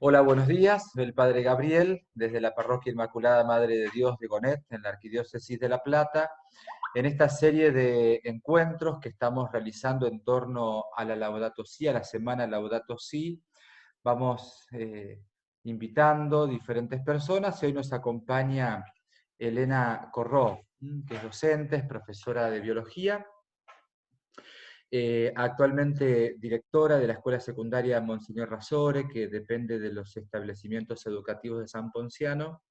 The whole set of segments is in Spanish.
Hola, buenos días. Soy el Padre Gabriel, desde la Parroquia Inmaculada Madre de Dios de Gonet, en la Arquidiócesis de La Plata, en esta serie de encuentros que estamos realizando en torno a la Laudato Si, a la Semana Laudato Si. Vamos invitando diferentes personas y hoy nos acompaña Elena Corró, que es docente, es profesora de biología, actualmente directora de la Escuela Secundaria Monseñor Rasore, que depende de los establecimientos educativos de San Ponciano.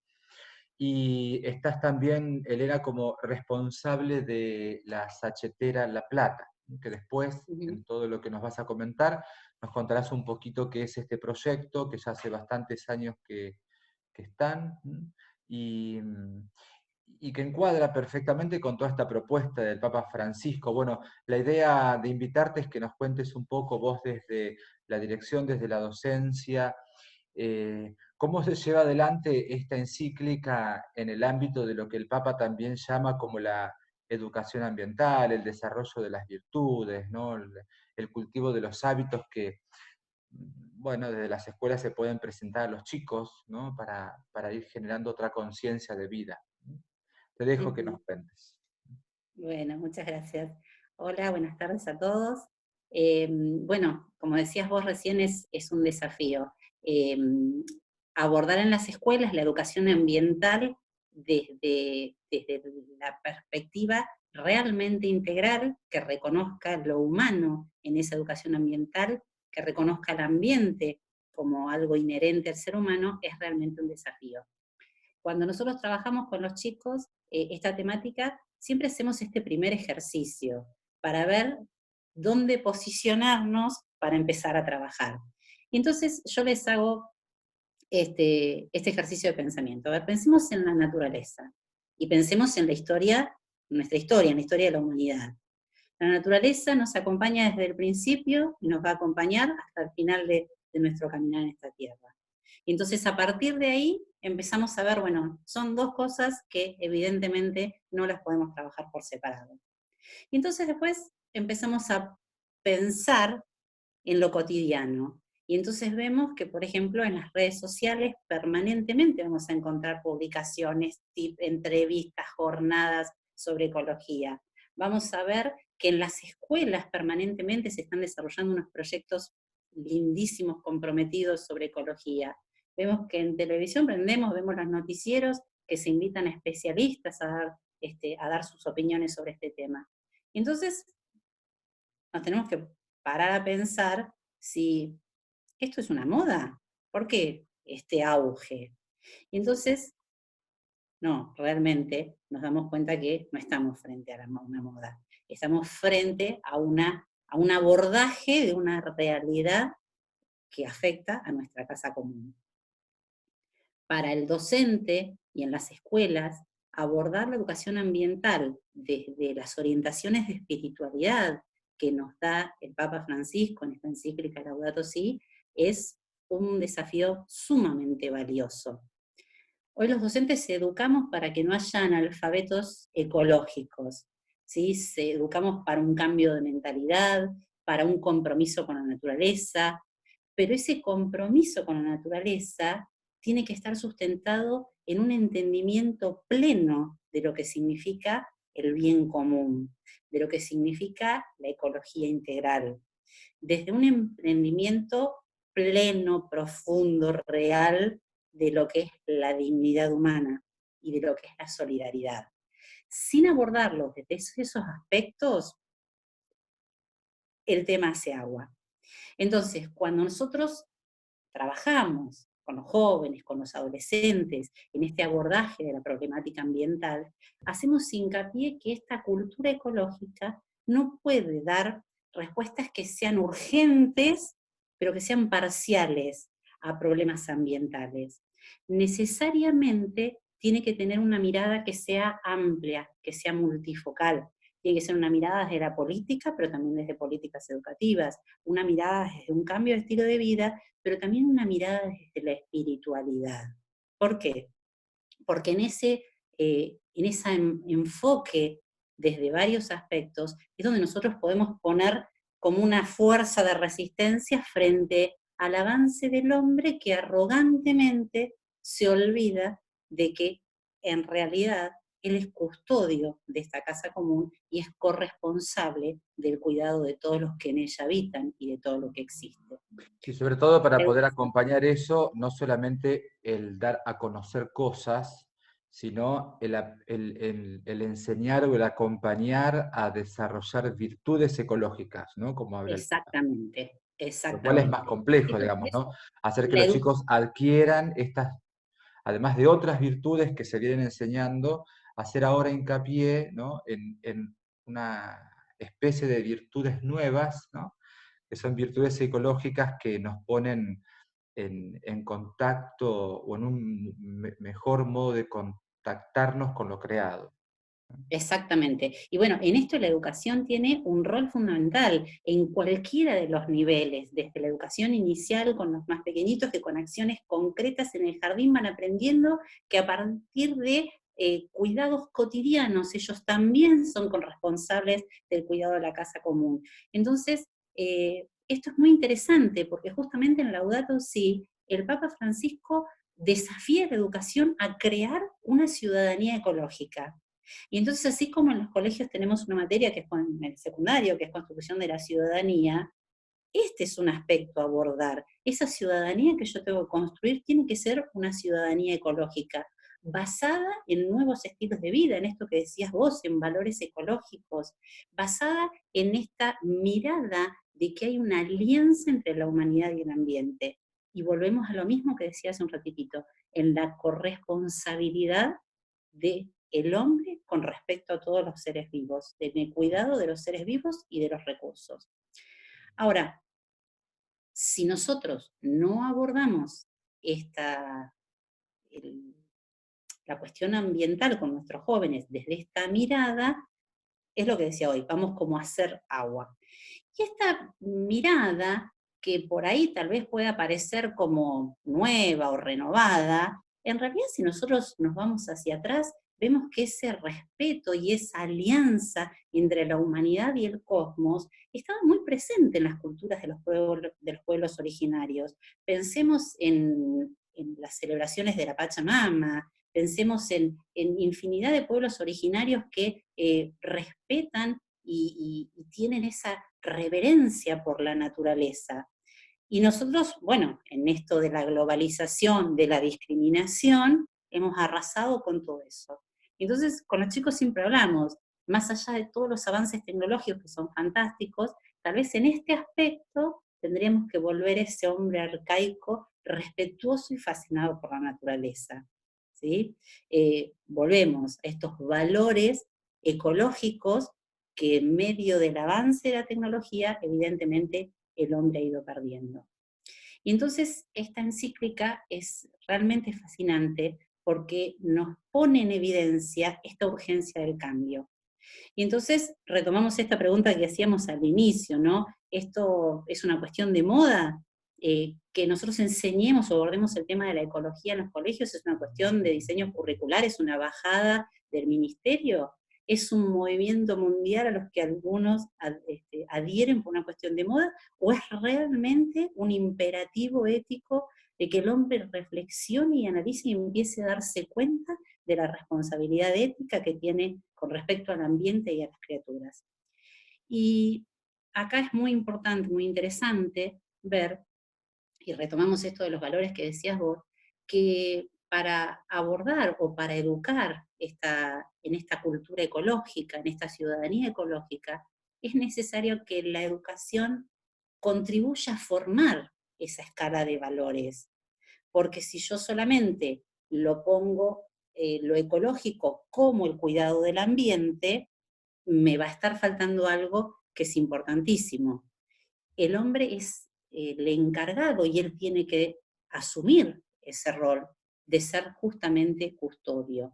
Y estás también, Elena, como responsable de la sachetera La Plata, que después, Ujú. en todo lo que nos vas a comentar, nos contarás un poquito qué es este proyecto, que ya hace bastantes años que están, y, y que encuadra perfectamente con toda esta propuesta del Papa Francisco. Bueno, la idea de invitarte es que nos cuentes un poco vos desde la dirección, desde la docencia, cómo se lleva adelante esta encíclica en el ámbito de lo que el Papa también llama como la educación ambiental, el desarrollo de las virtudes, ¿no? El cultivo de los hábitos que, bueno, desde las escuelas se pueden presentar a los chicos, ¿no? Para ir generando otra conciencia de vida. Te dejo que nos Ujú. cuentes. Bueno, muchas gracias. Hola, buenas tardes a todos. Bueno, como decías vos recién, es un desafío. Abordar en las escuelas la educación ambiental desde la perspectiva realmente integral, que reconozca lo humano en esa educación ambiental, que reconozca el ambiente como algo inherente al ser humano, es realmente un desafío. Cuando nosotros trabajamos con los chicos, esta temática, siempre hacemos este primer ejercicio para ver dónde posicionarnos para empezar a trabajar. Y entonces yo les hago este ejercicio de pensamiento. A ver, pensemos en la naturaleza y pensemos en la historia, nuestra historia, en la historia de la humanidad. La naturaleza nos acompaña desde el principio y nos va a acompañar hasta el final de nuestro caminar en esta tierra. Y entonces a partir de ahí empezamos a ver, bueno, son dos cosas que evidentemente no las podemos trabajar por separado. Y entonces después empezamos a pensar en lo cotidiano. Y entonces vemos que, por ejemplo, en las redes sociales permanentemente vamos a encontrar publicaciones, entrevistas, jornadas sobre ecología. Vamos a ver que en las escuelas permanentemente se están desarrollando unos proyectos lindísimos, comprometidos sobre ecología. Vemos que en televisión vemos los noticieros que se invitan a especialistas a dar sus opiniones sobre este tema. Entonces, nos tenemos que parar a pensar si esto es una moda. ¿Por qué este auge? Y entonces, no, realmente nos damos cuenta que no estamos frente a una moda. Estamos frente a un abordaje de una realidad que afecta a nuestra casa común. Para el docente y en las escuelas, abordar la educación ambiental desde las orientaciones de espiritualidad que nos da el Papa Francisco en esta encíclica Laudato Si, es un desafío sumamente valioso. Hoy los docentes educamos para que no haya analfabetos ecológicos, ¿sí? Educamos para un cambio de mentalidad, para un compromiso con la naturaleza, pero ese compromiso con la naturaleza tiene que estar sustentado en un entendimiento pleno de lo que significa el bien común, de lo que significa la ecología integral, desde un emprendimiento pleno, profundo, real de lo que es la dignidad humana y de lo que es la solidaridad. Sin abordarlo desde esos aspectos, el tema hace agua. Entonces, cuando nosotros trabajamos con los jóvenes, con los adolescentes, en este abordaje de la problemática ambiental, hacemos hincapié que esta cultura ecológica no puede dar respuestas que sean urgentes, pero que sean parciales a problemas ambientales. Necesariamente tiene que tener una mirada que sea amplia, que sea multifocal. Tiene que ser una mirada desde la política, pero también desde políticas educativas, una mirada desde un cambio de estilo de vida, pero también una mirada desde la espiritualidad. ¿Por qué? Porque en ese enfoque desde varios aspectos es donde nosotros podemos poner como una fuerza de resistencia frente al avance del hombre que arrogantemente se olvida de que en realidad él es custodio de esta casa común y es corresponsable del cuidado de todos los que en ella habitan y de todo lo que existe. Y sobre todo para La poder educación. acompañar eso, no solamente el dar a conocer cosas, sino el enseñar o el acompañar a desarrollar virtudes ecológicas, ¿no? Como habla el Papa. Exactamente, Lo cual es más exactamente. complejo, Esto por digamos, ¿no? eso, Hacer que la los educación. chicos adquieran estas, además de otras virtudes que se vienen enseñando, hacer ahora hincapié, ¿no? En una especie de virtudes nuevas, ¿no? Que son virtudes psicológicas que nos ponen en contacto o en un mejor modo de contactarnos con lo creado. Exactamente. Y bueno, en esto la educación tiene un rol fundamental en cualquiera de los niveles, desde la educación inicial con los más pequeñitos, que con acciones concretas en el jardín van aprendiendo que a partir de cuidados cotidianos ellos también son corresponsables del cuidado de la casa común. Entonces, esto es muy interesante porque justamente en Laudato Si, el Papa Francisco desafía la educación a crear una ciudadanía ecológica. Y entonces, así como en los colegios tenemos una materia que es en el secundario, que es construcción de la ciudadanía, este es un aspecto a abordar. Esa ciudadanía que yo tengo que construir tiene que ser una ciudadanía ecológica, basada en nuevos estilos de vida, en esto que decías vos, en valores ecológicos, basada en esta mirada de que hay una alianza entre la humanidad y el ambiente. Y volvemos a lo mismo que decía hace un ratitito, en la corresponsabilidad de el hombre con respecto a todos los seres vivos, en el cuidado de los seres vivos y de los recursos. Ahora, si nosotros no abordamos esta, el- la cuestión ambiental con nuestros jóvenes desde esta mirada, es lo que decía hoy, vamos como a hacer agua. Y esta mirada, que por ahí tal vez pueda parecer como nueva o renovada, en realidad si nosotros nos vamos hacia atrás, vemos que ese respeto y esa alianza entre la humanidad y el cosmos estaba muy presente en las culturas de los pueblos originarios. Pensemos en las celebraciones de la Pachamama, pensemos en infinidad de pueblos originarios que respetan y tienen esa reverencia por la naturaleza. Y nosotros, bueno, en esto de la globalización, de la discriminación, hemos arrasado con todo eso. Entonces, con los chicos siempre hablamos, más allá de todos los avances tecnológicos que son fantásticos, tal vez en este aspecto tendríamos que volver a ese hombre arcaico, respetuoso y fascinado por la naturaleza. ¿Sí? Volvemos a estos valores ecológicos que en medio del avance de la tecnología, evidentemente, el hombre ha ido perdiendo. Y entonces esta encíclica es realmente fascinante porque nos pone en evidencia esta urgencia del cambio. Y entonces retomamos esta pregunta que hacíamos al inicio, ¿no? ¿Esto es una cuestión de moda? Que nosotros enseñemos o abordemos el tema de la ecología en los colegios es una cuestión de diseño curricular, es una bajada del ministerio, es un movimiento mundial a los que algunos adhieren por una cuestión de moda, o es realmente un imperativo ético de que el hombre reflexione y analice y empiece a darse cuenta de la responsabilidad ética que tiene con respecto al ambiente y a las criaturas. Y acá es muy importante, muy interesante ver, y retomamos esto de los valores que decías vos, que para abordar o para educar en esta cultura ecológica, en esta ciudadanía ecológica, es necesario que la educación contribuya a formar esa escala de valores, porque si yo solamente lo pongo, lo ecológico como el cuidado del ambiente, me va a estar faltando algo que es importantísimo. El hombre es el encargado y él tiene que asumir ese rol de ser justamente custodio.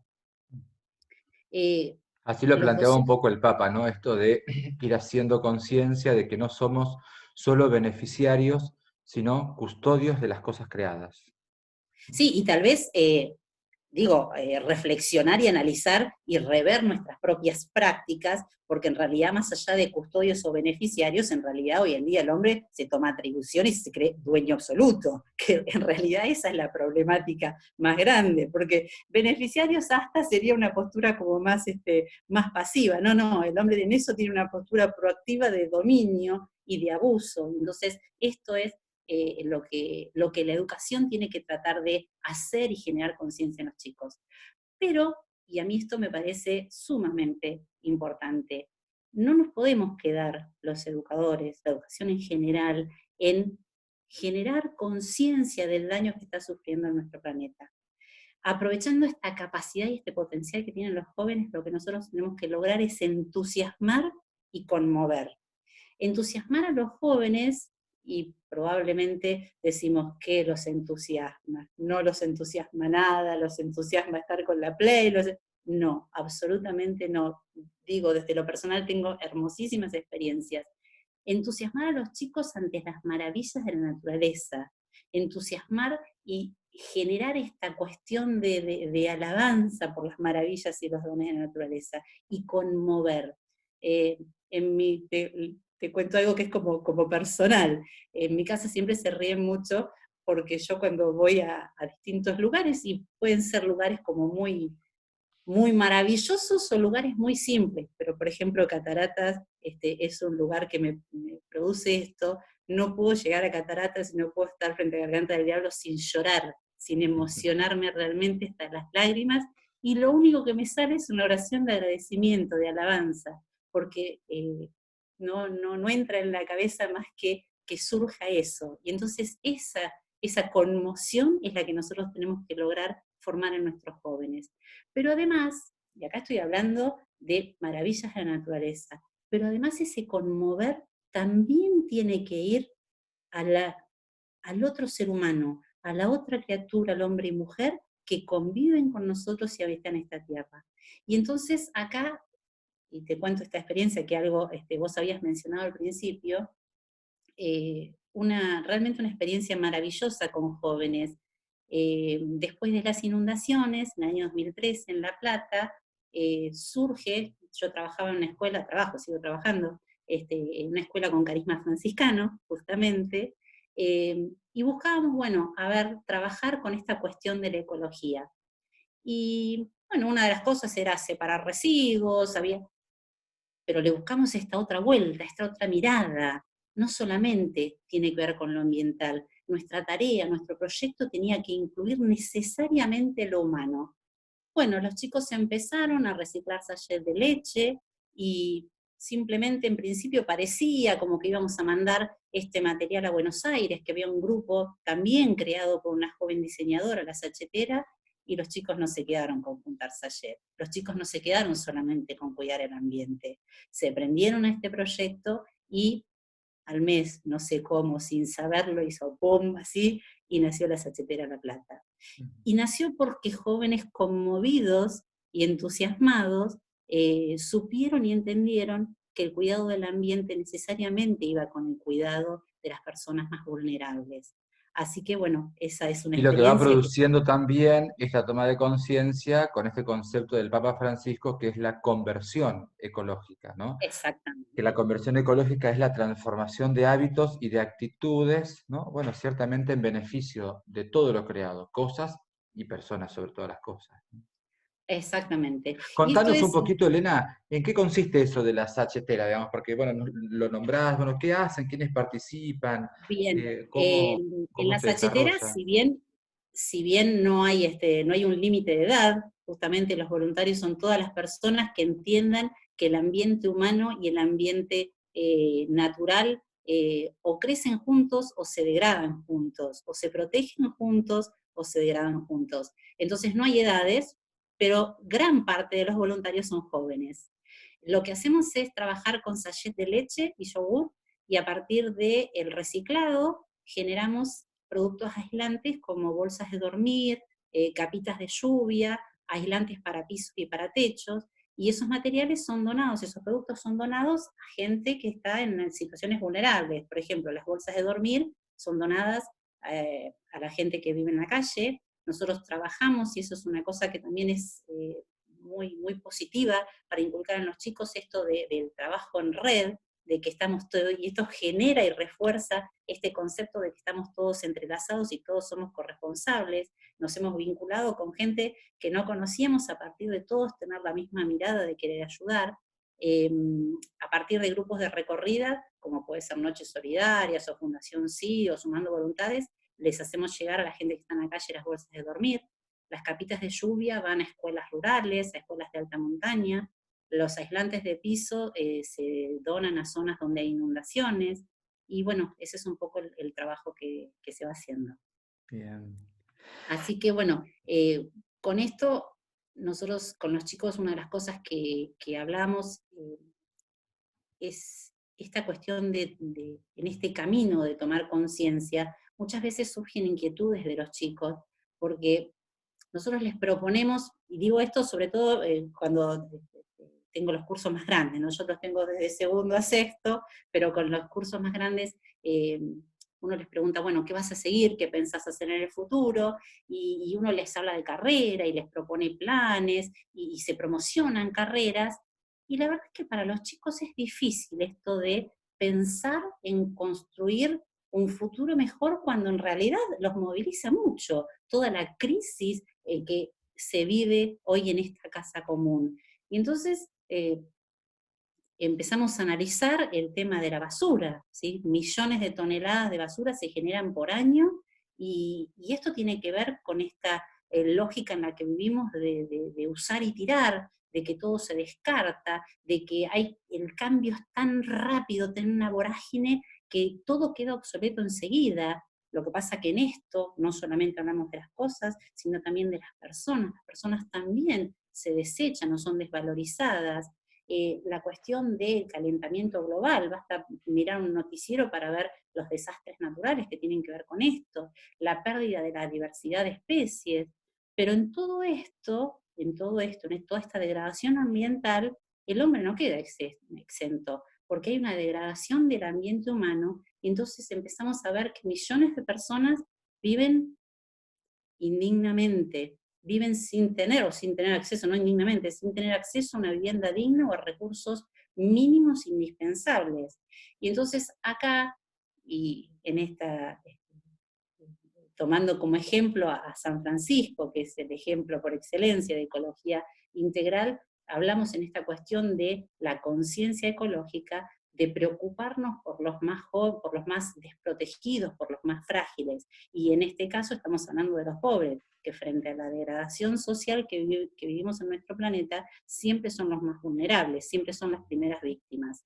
Eh, Así lo los planteaba un docentes. poco el Papa, ¿no? Esto de ir haciendo conciencia de que no somos solo beneficiarios, sino custodios de las cosas creadas. Sí, y tal vez reflexionar y analizar y rever nuestras propias prácticas, porque en realidad, más allá de custodios o beneficiarios, en realidad hoy en día el hombre se toma atribuciones y se cree dueño absoluto, que en realidad esa es la problemática más grande, porque beneficiarios hasta sería una postura como más, más pasiva. No, no, el hombre en eso tiene una postura proactiva de dominio y de abuso. Entonces, esto es lo que la educación tiene que tratar de hacer y generar conciencia en los chicos. Pero, y a mí esto me parece sumamente importante, no nos podemos quedar los educadores, la educación en general, en generar conciencia del daño que está sufriendo en nuestro planeta. Aprovechando esta capacidad y este potencial que tienen los jóvenes, lo que nosotros tenemos que lograr es entusiasmar y conmover. Entusiasmar a los jóvenes, y probablemente decimos que los entusiasma. No los entusiasma nada, los entusiasma estar con la Play, no, absolutamente no. Digo, desde lo personal tengo hermosísimas experiencias. Entusiasmar a los chicos ante las maravillas de la naturaleza, entusiasmar y generar esta cuestión de alabanza por las maravillas y los dones de la naturaleza, y conmover. Eh, te cuento algo que es como personal. En mi casa siempre se ríen mucho porque yo cuando voy a distintos lugares, y pueden ser lugares como muy maravillosos o lugares muy simples, pero por ejemplo Cataratas es un lugar que me produce esto, no puedo llegar a Cataratas y no puedo estar frente a Garganta del Diablo sin llorar, sin emocionarme realmente hasta las lágrimas, y lo único que me sale es una oración de agradecimiento, de alabanza, porque no entra en la cabeza más que surja eso, y entonces esa conmoción es la que nosotros tenemos que lograr formar en nuestros jóvenes. Pero además, y acá estoy hablando de maravillas de la naturaleza, pero además ese conmover también tiene que ir a al otro ser humano, a la otra criatura, al hombre y mujer, que conviven con nosotros y habitan esta tierra. Y entonces acá, y te cuento esta experiencia que algo vos habías mencionado al principio, realmente una experiencia maravillosa con jóvenes. Después de las inundaciones, en el año 2003 en La Plata, surge, yo trabajaba en una escuela, sigo trabajando, en una escuela con carisma franciscano, justamente, y buscábamos, bueno, a ver, trabajar con esta cuestión de la ecología. Y bueno, una de las cosas era separar residuos, pero le buscamos esta otra vuelta, esta otra mirada. No solamente tiene que ver con lo ambiental. Nuestra tarea, nuestro proyecto tenía que incluir necesariamente lo humano. Bueno, los chicos empezaron a reciclar sachets de leche y simplemente en principio parecía como que íbamos a mandar este material a Buenos Aires, que había un grupo también creado por una joven diseñadora, la sachetera, y los chicos no se quedaron con juntar sachet. Los chicos no se quedaron solamente con cuidar el ambiente. Se prendieron a este proyecto y al mes, no sé cómo, sin saberlo, hizo pum, así, y nació la Sachetera La Plata. Y nació porque jóvenes conmovidos y entusiasmados supieron y entendieron que el cuidado del ambiente necesariamente iba con el cuidado de las personas más vulnerables. Así que bueno, esa es una Y lo que va experiencia que... produciendo también esta toma de conciencia con este concepto del Papa Francisco, que es la conversión ecológica, ¿no? Que Exactamente. la conversión ecológica es la transformación de hábitos y de actitudes, ¿no? Bueno, ciertamente en beneficio de todo lo creado, cosas y personas sobre todas las cosas. Exactamente. Y esto Contanos un es poquito, Elena, ¿en qué consiste eso de la sachetera, digamos? Porque, bueno, lo nombrás, bueno, ¿qué hacen? ¿Quiénes participan? bien. En ¿Cómo la se sachetera, desarrolla? si bien no hay un límite de edad, justamente los voluntarios son todas las personas que entiendan que el ambiente humano y el ambiente natural o crecen juntos o se degradan juntos, o se protegen juntos o se degradan juntos. Entonces no hay edades, pero gran parte de los voluntarios son jóvenes. Lo que hacemos es trabajar con sachets de leche y yogur, y a partir del reciclado generamos productos aislantes como bolsas de dormir, capitas de lluvia, aislantes para pisos y para techos, y esos materiales son donados, esos productos son donados a gente que está en situaciones vulnerables. Por ejemplo, las bolsas de dormir son donadas a la gente que vive en la calle, nosotros trabajamos, y eso es una cosa que también es muy, muy positiva para inculcar en los chicos, esto del trabajo en red, de que estamos todos, y esto genera y refuerza este concepto de que estamos todos entrelazados y todos somos corresponsables. Nos hemos vinculado con gente que no conocíamos a partir de todos tener la misma mirada de querer ayudar, a partir de grupos de recorrida, como puede ser Noches Solidarias o Fundación Sí o Sumando Voluntades, les hacemos llegar a la gente que está en la calle las bolsas de dormir. Las capitas de lluvia van a escuelas rurales, a escuelas de alta montaña. Los aislantes de piso se donan a zonas donde hay inundaciones. Y bueno, ese es un poco el trabajo que se va haciendo. Bien. Así que bueno, con esto, nosotros con los chicos, una de las cosas que hablamos es esta cuestión en este camino de tomar conciencia, muchas veces surgen inquietudes de los chicos, porque nosotros les proponemos, y digo esto sobre todo cuando tengo los cursos más grandes, ¿no? Yo los tengo desde segundo a sexto, pero con los cursos más grandes uno les pregunta, bueno, ¿qué vas a seguir? ¿Qué pensás hacer en el futuro? Y uno les habla de carrera y les propone planes y se promocionan carreras, y la verdad es que para los chicos es difícil esto de pensar en construir un futuro mejor cuando en realidad los moviliza mucho toda la crisis que se vive hoy en esta casa común. Y entonces empezamos a analizar el tema de la basura, ¿sí? Millones de toneladas de basura se generan por año, y esto tiene que ver con esta lógica en la que vivimos de usar y tirar, de que todo se descarta, de que el cambio es tan rápido, tiene una vorágine, que todo queda obsoleto enseguida. Lo que pasa que en esto no solamente hablamos de las cosas, sino también de las personas también se desechan o son desvalorizadas. La cuestión del calentamiento global, basta mirar un noticiero para ver los desastres naturales que tienen que ver con esto, la pérdida de la diversidad de especies, pero en todo esto, en toda esta degradación ambiental, el hombre no queda exento, porque hay una degradación del ambiente humano, y entonces empezamos a ver que millones de personas viven indignamente, viven sin tener acceso, no indignamente, sin tener acceso a una vivienda digna o a recursos mínimos indispensables. Y entonces acá, y en esta, tomando como ejemplo a San Francisco, que es el ejemplo por excelencia de ecología integral, hablamos en esta cuestión de la conciencia ecológica, de preocuparnos por los más jóvenes, por los más desprotegidos, por los más frágiles. Y en este caso estamos hablando de los pobres, que frente a la degradación social que vivimos en nuestro planeta, siempre son los más vulnerables, siempre son las primeras víctimas.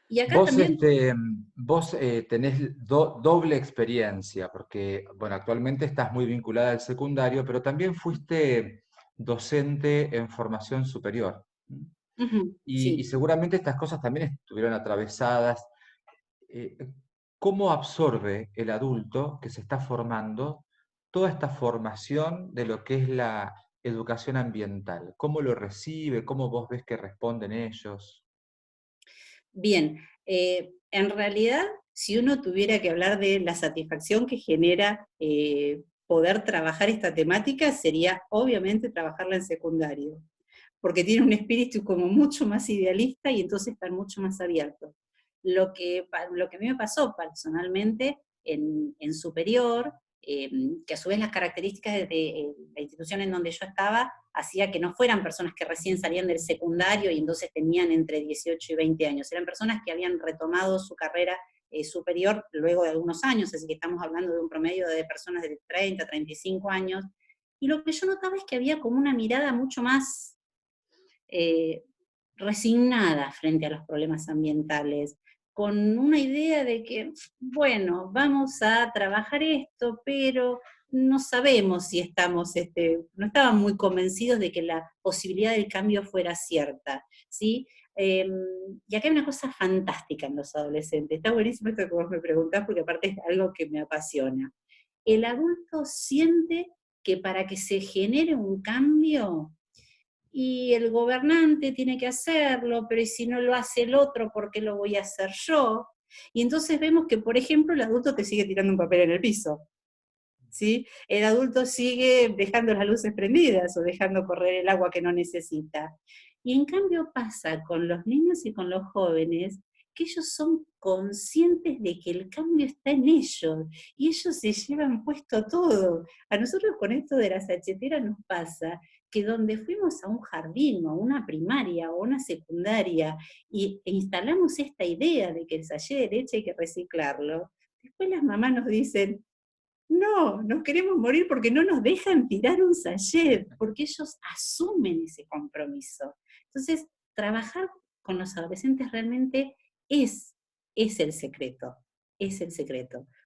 Y acá Vos, también... vos tenés doble experiencia, porque, bueno, actualmente estás muy vinculada al secundario, pero también fuiste docente en formación superior. Y Sí. seguramente estas cosas también estuvieron atravesadas. eh, ¿Cómo absorbe el adulto que se está formando toda esta formación de lo que es la educación ambiental? ¿Cómo lo recibe? ¿Cómo vos ves que responden ellos? Bien, en realidad, si uno tuviera que hablar de la satisfacción que genera poder trabajar esta temática, sería obviamente trabajarla en secundario, porque tiene un espíritu como mucho más idealista y entonces están mucho más abiertos. Lo que a mí me pasó personalmente en superior, que a su vez las características de la institución en donde yo estaba hacía que no fueran personas que recién salían del secundario y entonces tenían entre 18 y 20 años, eran personas que habían retomado su carrera superior luego de algunos años, así que estamos hablando de un promedio de personas de 30, 35 años, y lo que yo notaba es que había como una mirada mucho más resignada frente a los problemas ambientales, con una idea de que, bueno, vamos a trabajar esto, pero no sabemos si estamos, no estaban muy convencidos de que la posibilidad del cambio fuera cierta, ¿sí? Y acá hay una cosa fantástica en los adolescentes, está buenísimo esto que vos me preguntás, porque aparte es algo que me apasiona. El adulto siente que para que se genere un cambio, y el gobernante tiene que hacerlo, pero si no lo hace el otro, ¿por qué lo voy a hacer yo? Y entonces vemos que, por ejemplo, el adulto te sigue tirando un papel en el piso. ¿sí? El adulto sigue dejando las luces prendidas o dejando correr el agua que no necesita. Y en cambio pasa con los niños y con los jóvenes que ellos son conscientes de que el cambio está en ellos y ellos se llevan puesto todo. A nosotros con esto de la sachetera nos pasa que donde fuimos a un jardín o a una primaria o una secundaria e instalamos esta idea de que el sachet de leche hay que reciclarlo, después las mamás nos dicen, no, nos queremos morir porque no nos dejan tirar un sachet, porque ellos asumen ese compromiso. Entonces, trabajar con los adolescentes realmente es, es el secreto,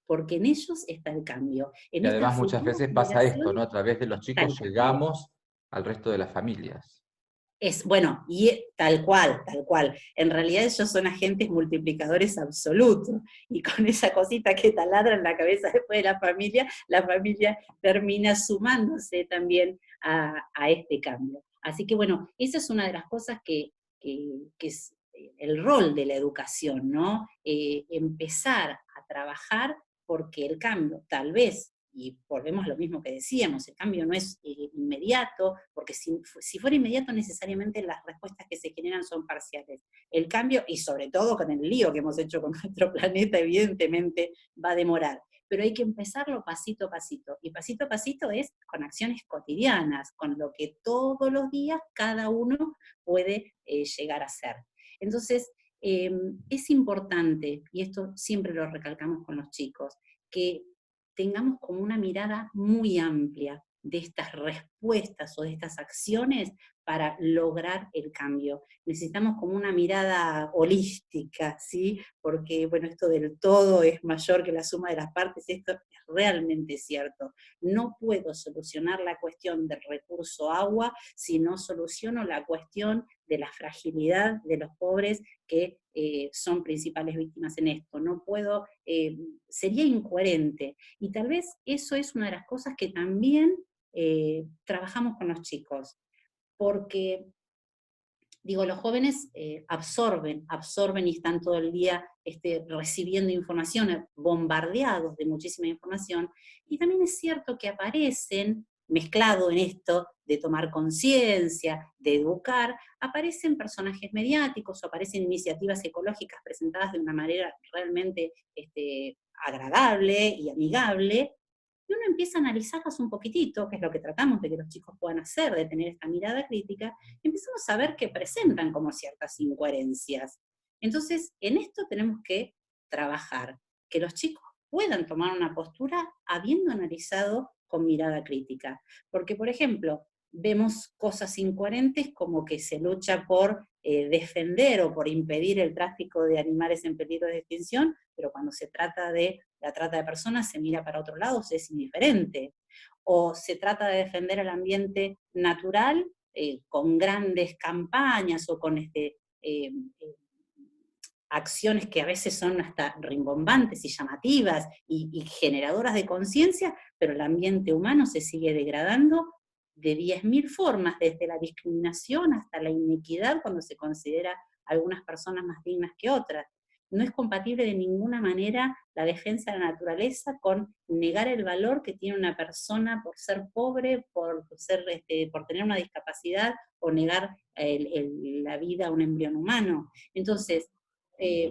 porque en ellos está el cambio. En Y estas además muchas futuras veces pasa esto, ¿no? generaciones A través de los está el chicos cambio. llegamos al resto de las familias. Es, bueno, y tal cual, tal cual. En realidad ellos son agentes multiplicadores absolutos, y con esa cosita que taladra en la cabeza después de la familia termina sumándose también a este cambio. Así que bueno, esa es una de las cosas que es el rol de la educación, ¿no? Empezar a trabajar porque el cambio, tal vez, y volvemos a lo mismo que decíamos, el cambio no es inmediato, porque si fuera inmediato necesariamente las respuestas que se generan son parciales. El cambio, y sobre todo con el lío que hemos hecho con nuestro planeta, evidentemente va a demorar. Pero hay que empezarlo pasito a pasito. Y pasito a pasito es con acciones cotidianas, con lo que todos los días cada uno puede llegar a hacer. Entonces, es importante, y esto siempre lo recalcamos con los chicos, que tengamos como una mirada muy amplia de estas respuestas o de estas acciones para lograr el cambio. Necesitamos como una mirada holística, ¿sí? Porque, bueno, esto del todo es mayor que la suma de las partes, esto es realmente cierto. No puedo solucionar la cuestión del recurso agua si no soluciono la cuestión de la fragilidad de los pobres que son principales víctimas en esto. No puedo, sería incoherente. Y tal vez eso es una de las cosas que también trabajamos con los chicos, porque, digo, los jóvenes absorben y están todo el día recibiendo información, bombardeados de muchísima información, y también es cierto que aparecen, mezclado en esto de tomar conciencia, de educar, aparecen personajes mediáticos o aparecen iniciativas ecológicas presentadas de una manera realmente agradable y amigable, y uno empieza a analizarlas un poquitito, que es lo que tratamos de que los chicos puedan hacer, de tener esta mirada crítica, y empezamos a ver que presentan como ciertas incoherencias. Entonces, en esto tenemos que trabajar, que los chicos puedan tomar una postura habiendo analizado con mirada crítica. Porque, por ejemplo, vemos cosas incoherentes como que se lucha por defender o por impedir el tráfico de animales en peligro de extinción, pero cuando se trata de la trata de personas se mira para otro lado, se es indiferente. O se trata de defender el ambiente natural con grandes campañas o con acciones que a veces son hasta rimbombantes y llamativas y generadoras de conciencia, pero el ambiente humano se sigue degradando de 10.000 formas, desde la discriminación hasta la inequidad cuando se considera a algunas personas más dignas que otras. No es compatible de ninguna manera la defensa de la naturaleza con negar el valor que tiene una persona por ser pobre, por tener una discapacidad, o negar la vida a un embrión humano. Entonces, eh,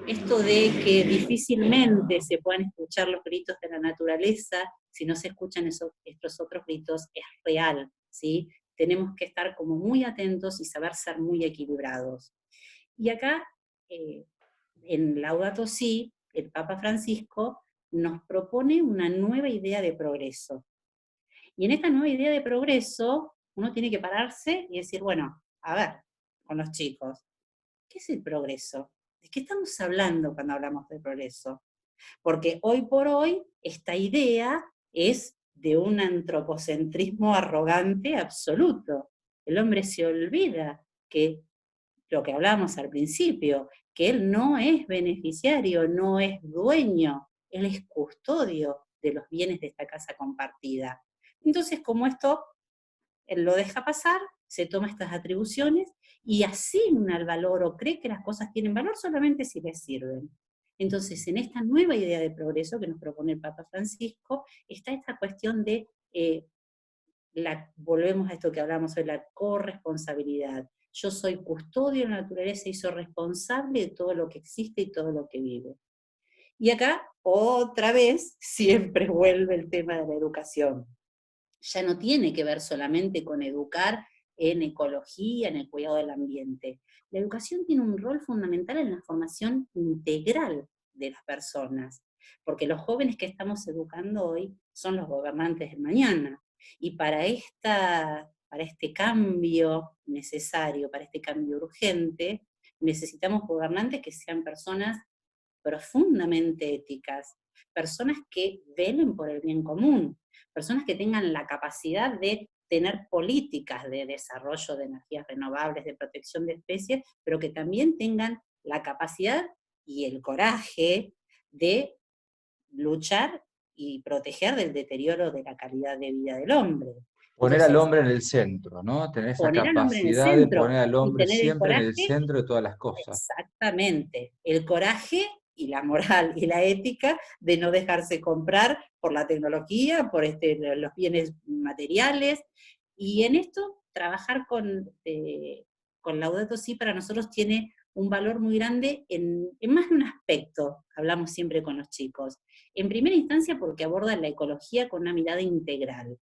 esto de que difícilmente se puedan escuchar los gritos de la naturaleza si no se escuchan estos otros gritos es real, ¿sí? Tenemos que estar como muy atentos y saber ser muy equilibrados. Y acá, eh, en Laudato Si, el Papa Francisco nos propone una nueva idea de progreso. Y en esta nueva idea de progreso, uno tiene que pararse y decir, bueno, a ver, con los chicos, ¿qué es el progreso? ¿De qué estamos hablando cuando hablamos de progreso? Porque hoy por hoy esta idea es de un antropocentrismo arrogante absoluto. El hombre se olvida que lo que hablábamos al principio, que él no es beneficiario, no es dueño, él es custodio de los bienes de esta casa compartida. Entonces, como esto él lo deja pasar, se toma estas atribuciones y asigna el valor o cree que las cosas tienen valor solamente si les sirven. Entonces, en esta nueva idea de progreso que nos propone el Papa Francisco, está esta cuestión de, volvemos a esto que hablamos hoy, la corresponsabilidad. Yo soy custodio de la naturaleza y soy responsable de todo lo que existe y todo lo que vive. Y acá, otra vez, siempre vuelve el tema de la educación. Ya no tiene que ver solamente con educar en ecología, en el cuidado del ambiente. La educación tiene un rol fundamental en la formación integral de las personas, porque los jóvenes que estamos educando hoy son los gobernantes del mañana. Y para este cambio necesario, para este cambio urgente, necesitamos gobernantes que sean personas profundamente éticas, personas que velen por el bien común, personas que tengan la capacidad de tener políticas de desarrollo de energías renovables, de protección de especies, pero que también tengan la capacidad y el coraje de luchar y proteger del deterioro de la calidad de vida del hombre. Poner al Entonces, hombre en el centro, ¿no? Tener esa poner al hombre en el capacidad de centro poner al y hombre tener el siempre en el coraje. centro de todas las cosas. Exactamente, el coraje y la moral y la ética de no dejarse comprar por la tecnología, por los bienes materiales, y en esto trabajar con Laudato Si para nosotros tiene un valor muy grande en más de un aspecto, hablamos siempre con los chicos. En primera instancia porque aborda la ecología con una mirada integral.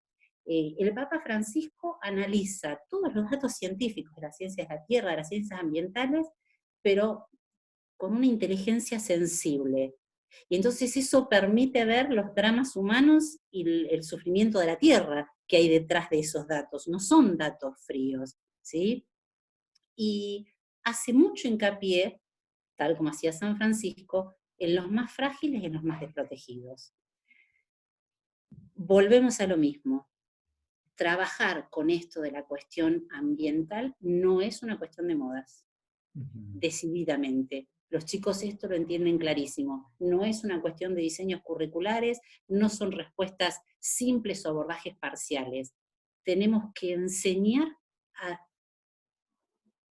El Papa Francisco analiza todos los datos científicos de las ciencias de la Tierra, de las ciencias ambientales, pero con una inteligencia sensible. Y entonces eso permite ver los dramas humanos y el sufrimiento de la Tierra que hay detrás de esos datos. No son datos fríos, ¿sí? Y hace mucho hincapié, tal como hacía San Francisco, en los más frágiles y en los más desprotegidos. Volvemos a lo mismo. Trabajar con esto de la cuestión ambiental no es una cuestión de modas, decididamente. Los chicos esto lo entienden clarísimo. No es una cuestión de diseños curriculares, no son respuestas simples o abordajes parciales. Tenemos que enseñar a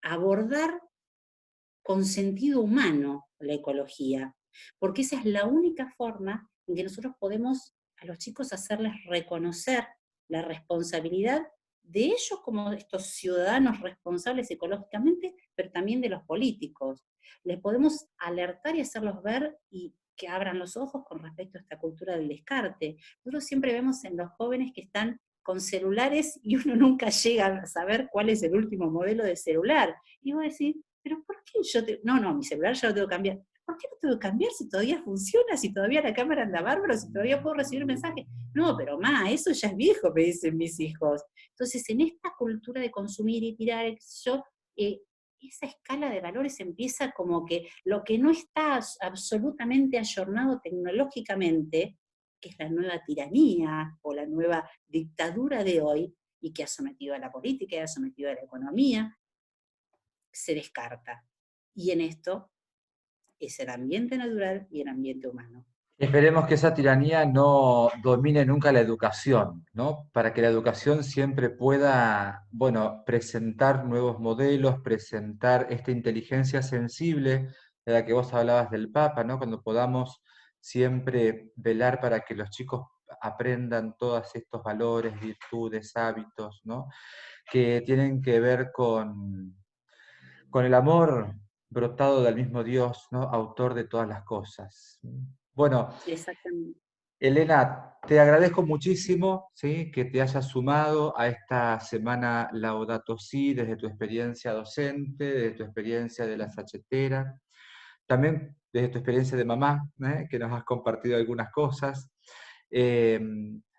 abordar con sentido humano la ecología, porque esa es la única forma en que nosotros podemos a los chicos hacerles reconocer la responsabilidad de ellos como estos ciudadanos responsables ecológicamente, pero también de los políticos. Les podemos alertar y hacerlos ver y que abran los ojos con respecto a esta cultura del descarte. Nosotros siempre vemos en los jóvenes que están con celulares y uno nunca llega a saber cuál es el último modelo de celular. Y vos decís, pero ¿por qué no, mi celular ya lo tengo que cambiar? ¿Por qué no tengo que cambiar si todavía funciona, si todavía la cámara anda bárbaro, si todavía puedo recibir mensajes? No, pero eso ya es viejo, me dicen mis hijos. Entonces, en esta cultura de consumir y tirar, esa escala de valores empieza como que lo que no está absolutamente ayornado tecnológicamente, que es la nueva tiranía o la nueva dictadura de hoy, y que ha sometido a la política y ha sometido a la economía, se descarta. Y en esto es el ambiente natural y el ambiente humano. Esperemos que esa tiranía no domine nunca la educación, ¿no? Para que la educación siempre pueda, bueno, presentar nuevos modelos, presentar esta inteligencia sensible de la que vos hablabas del Papa, ¿no? Cuando podamos siempre velar para que los chicos aprendan todos estos valores, virtudes, hábitos, ¿no? Que tienen que ver con el amor brotado del mismo Dios, ¿no? Autor de todas las cosas. Bueno, Exactamente. Elena, te agradezco muchísimo, ¿sí? Que te hayas sumado a esta semana Laudato Si desde tu experiencia docente, desde tu experiencia de la sachetera, también desde tu experiencia de mamá, que nos has compartido algunas cosas. Eh,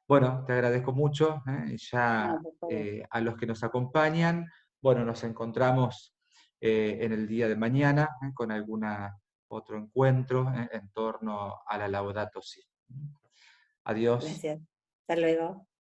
bueno, te agradezco mucho, ya No, por favor. a los que nos acompañan, bueno, nos encontramos en el día de mañana con algún otro encuentro en torno a la Laudato Si. Adiós. Gracias. Hasta luego.